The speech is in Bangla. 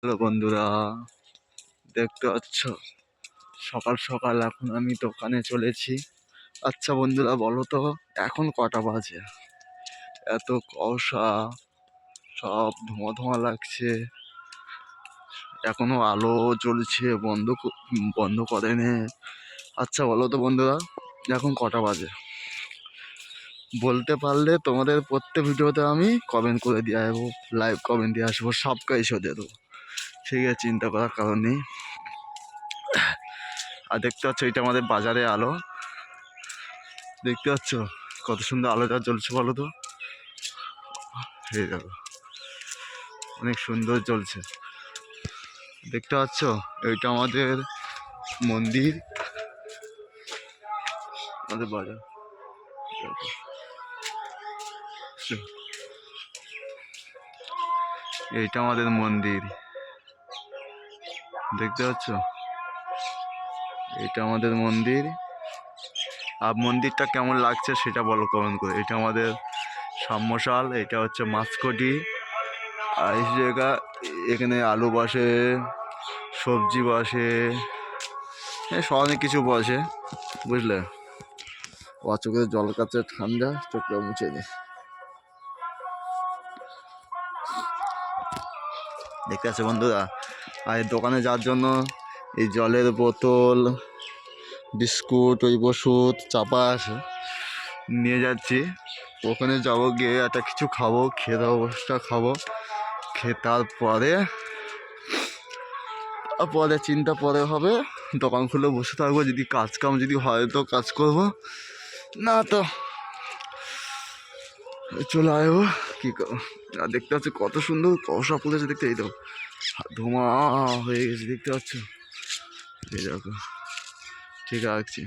হ্যালো বন্ধুরা, দেখতে পাচ্ছ সকাল সকাল এখন আমি দোকানে চলেছি। আচ্ছা বন্ধুরা বলো তো এখন কটা বাজে? এত কুয়াশা, সব ধোঁয়া ধোঁয়া লাগছে, এখনো আলো জ্বলছে, বন্ধ করেনি। আচ্ছা বলো তো বন্ধুরা এখন কটা বাজে? বলতে পারলে তোমাদের প্রত্যেক ভিডিওতে আমি কমেন্ট করে দিয়ে আসবো, লাইভ কমেন্ট দিয়ে আসবো, সব কাজ দিয়ে দেবো। ঠিক আছে, চিন্তা করার কারণ নেই। আর দেখতে পাচ্ছ এটা আমাদের বাজারে আলো, দেখতে পাচ্ছ কত সুন্দর আলোটা জ্বলছে বলো তো। এই দেখো অনেক সুন্দর জ্বলছে, দেখতে পাচ্ছ এইটা আমাদের মন্দির, আমাদের বাজার। এইটা আমাদের মন্দির, দেখতে পাচ্ছ এটা আমাদের মন্দির। আর মন্দিরটা কেমন লাগছে সেটা বলো কমেন্ট করে। এটা আমাদের সাম্যশাল, এটা হচ্ছে মাসকটি। আর এই জায়গা এখানে আলু বসে, সবজি বসে, অনেক কিছু বসে, বুঝলে। ও চোখে জল কাছে ঠান্ডা, চোখটা মুছে নি। দেখতে আছে বন্ধুরা, আর দোকানে যাওয়ার জন্য এই জলের বোতল, বিস্কুট, ওই ওষুধ চাপা আছে, নিয়ে যাচ্ছি। ওখানে যাবো, গিয়ে একটা কিছু খাবো, খেয়ে দেওয়া অবস্থা খাবো, খেয়ে তারপরে চিন্তা পরে হবে। দোকান খুলে বসে থাকবো, যদি কাম যদি হয় তো কাজ করব, না তো চলে আসবো। কী করবো। আর দেখতে পাচ্ছ কত সুন্দর কুয়াশা পড়েছে, দেখতে এই তো ধোঁয়া হয়ে গেছে, দেখতে পাচ্ছ এই দেখো। ঠিক আছে।